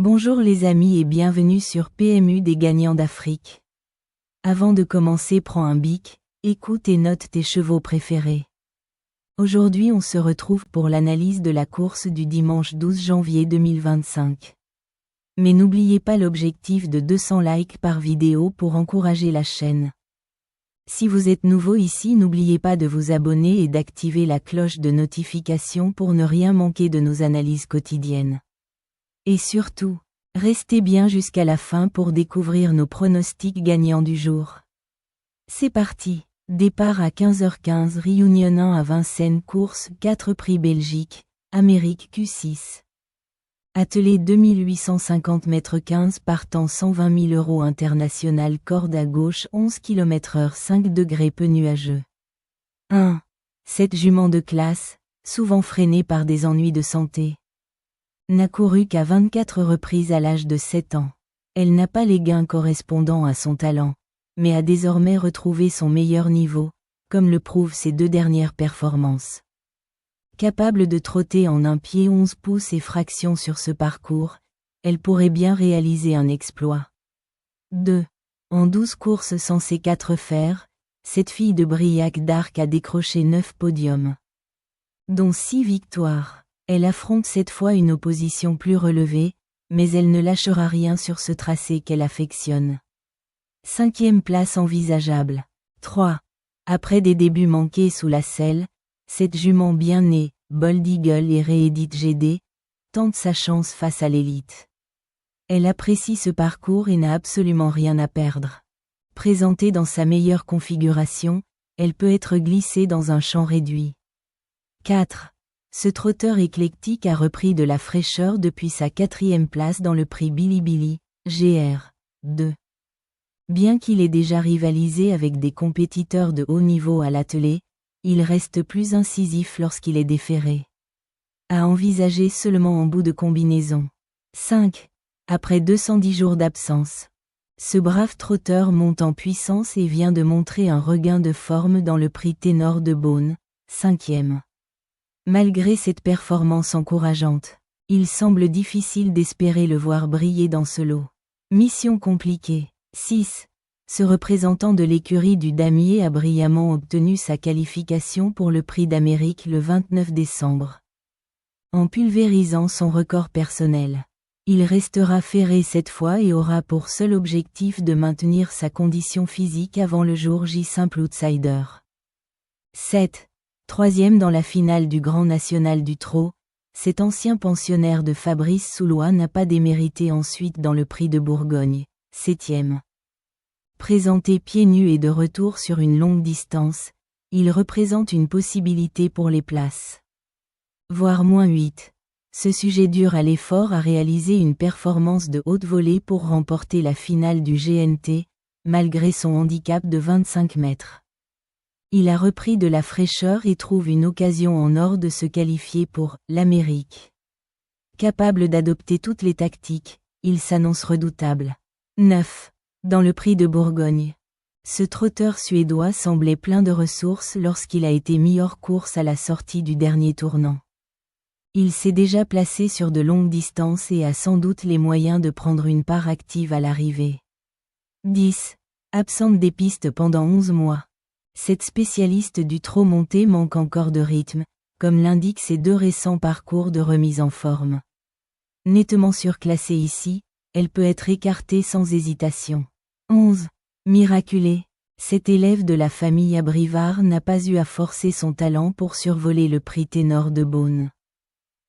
Bonjour les amis et bienvenue sur PMU des gagnants d'Afrique. Avant de commencer, prends un bic, écoute et note tes chevaux préférés. Aujourd'hui on se retrouve pour l'analyse de la course du dimanche 12 janvier 2025. Mais n'oubliez pas l'objectif de 200 likes par vidéo pour encourager la chaîne. Si vous êtes nouveau ici, n'oubliez pas de vous abonner et d'activer la cloche de notification pour ne rien manquer de nos analyses quotidiennes. Et surtout, restez bien jusqu'à la fin pour découvrir nos pronostics gagnants du jour. C'est parti, départ à 15h15, Réunion 1 à Vincennes, course 4 prix Belgique, Amérique Q6. Attelé 2850 mètres 15 partant 120 000 € international, corde à gauche 11 km/h 5 degrés, peu nuageux. 1. Cette jument de classe, souvent freinée par des ennuis de santé, n'a couru qu'à 24 reprises à l'âge de 7 ans. Elle n'a pas les gains correspondant à son talent, mais a désormais retrouvé son meilleur niveau, comme le prouvent ses 2 dernières performances. Capable de trotter en 1 pied 11 pouces et fractions sur ce parcours, elle pourrait bien réaliser un exploit. 2. En 12 courses sans ses 4 fers, cette fille de Briac d'Arc a décroché 9 podiums, dont 6 victoires. Elle affronte cette fois une opposition plus relevée, mais elle ne lâchera rien sur ce tracé qu'elle affectionne. 5e place envisageable. 3. Après des débuts manqués sous la selle, cette jument bien née, Bold Eagle et réédite GD, tente sa chance face à l'élite. Elle apprécie ce parcours et n'a absolument rien à perdre. Présentée dans sa meilleure configuration, elle peut être glissée dans un champ réduit. 4. Ce trotteur éclectique a repris de la fraîcheur depuis sa 4e place dans le prix Bilibili, GR 2. Bien qu'il ait déjà rivalisé avec des compétiteurs de haut niveau à l'attelé, il reste plus incisif lorsqu'il est déféré. À envisager seulement en bout de combinaison. 5. Après 210 jours d'absence, ce brave trotteur monte en puissance et vient de montrer un regain de forme dans le prix Ténor de Beaune, 5e. Malgré cette performance encourageante, il semble difficile d'espérer le voir briller dans ce lot. Mission compliquée. 6. Ce représentant de l'écurie du Damier a brillamment obtenu sa qualification pour le prix d'Amérique le 29 décembre. En pulvérisant son record personnel, il restera ferré cette fois et aura pour seul objectif de maintenir sa condition physique avant le jour J simple outsider. 7. 3e dans la finale du Grand National du Trot, cet ancien pensionnaire de Fabrice Soulois n'a pas démérité ensuite dans le prix de Bourgogne, 7e. Présenté pieds nus et de retour sur une longue distance, il représente une possibilité pour les places. Voire -8. Ce sujet dur à l'effort a réalisé une performance de haute volée pour remporter la finale du GNT, malgré son handicap de 25 mètres. Il a repris de la fraîcheur et trouve une occasion en or de se qualifier pour l'Amérique. Capable d'adopter toutes les tactiques, il s'annonce redoutable. 9. Dans le prix de Bourgogne, ce trotteur suédois semblait plein de ressources lorsqu'il a été mis hors course à la sortie du dernier tournant. Il s'est déjà placé sur de longues distances et a sans doute les moyens de prendre une part active à l'arrivée. 10. Absente des pistes pendant 11 mois. Cette spécialiste du trot monté manque encore de rythme, comme l'indiquent ses 2 récents parcours de remise en forme. Nettement surclassée ici, elle peut être écartée sans hésitation. 11. Miraculée. Cet élève de la famille Abrivard n'a pas eu à forcer son talent pour survoler le prix Ténor de Beaune.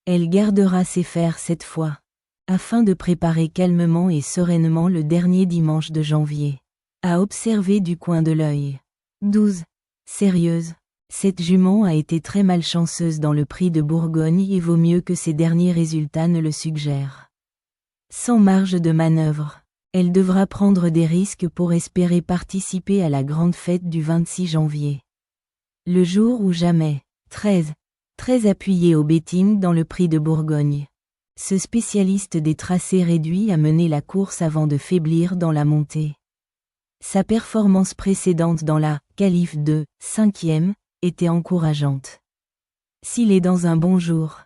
Elle gardera ses fers cette fois, afin de préparer calmement et sereinement le dernier dimanche de janvier. À observer du coin de l'œil. 12. Sérieuse. Cette jument a été très malchanceuse dans le prix de Bourgogne et vaut mieux que ses derniers résultats ne le suggèrent. Sans marge de manœuvre, elle devra prendre des risques pour espérer participer à la grande fête du 26 janvier. Le jour ou jamais. 13. Très appuyé au betting dans le prix de Bourgogne. Ce spécialiste des tracés réduits a mené la course avant de faiblir dans la montée. Sa performance précédente dans la qualif 2, 5e, était encourageante. S'il est dans un bon jour,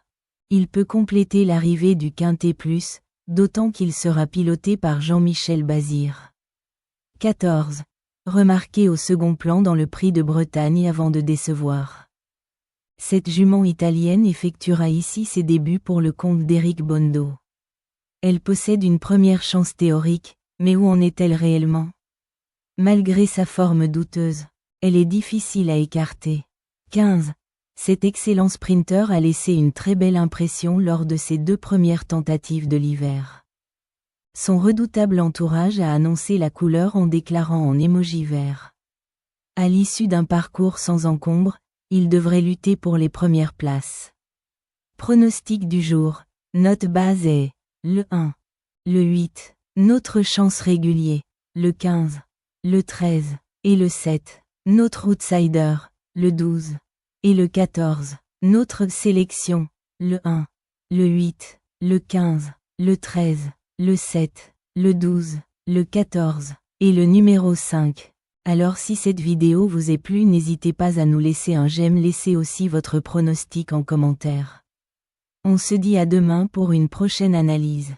il peut compléter l'arrivée du Quintet Plus, d'autant qu'il sera piloté par Jean-Michel Bazir. 14. Remarqué au second plan dans le Prix de Bretagne avant de décevoir. Cette jument italienne effectuera ici ses débuts pour le compte d'Eric Bondo. Elle possède une première chance théorique, mais où en est-elle réellement? Malgré sa forme douteuse, elle est difficile à écarter. 15. Cet excellent sprinter a laissé une très belle impression lors de ses 2 premières tentatives de l'hiver. Son redoutable entourage a annoncé la couleur en déclarant en émoji vert. À l'issue d'un parcours sans encombre, il devrait lutter pour les premières places. Pronostic du jour, note base est le 1, le 8, notre chance régulier, le 15, le 13, et le 7, notre outsider, le 12, et le 14, notre sélection, le 1, le 8, le 15, le 13, le 7, le 12, le 14, et le numéro 5. Alors si cette vidéo vous est plu, n'hésitez pas à nous laisser un j'aime, laissez aussi votre pronostic en commentaire. On se dit à demain pour une prochaine analyse.